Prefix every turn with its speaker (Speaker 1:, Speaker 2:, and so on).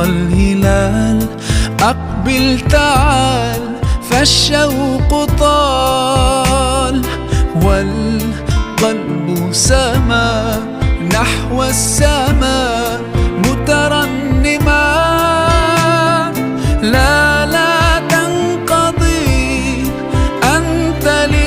Speaker 1: الهلال أقبل تعال فالشوق طال والقلب سما نحو السماء مترنما. لا تنقضي أنت لي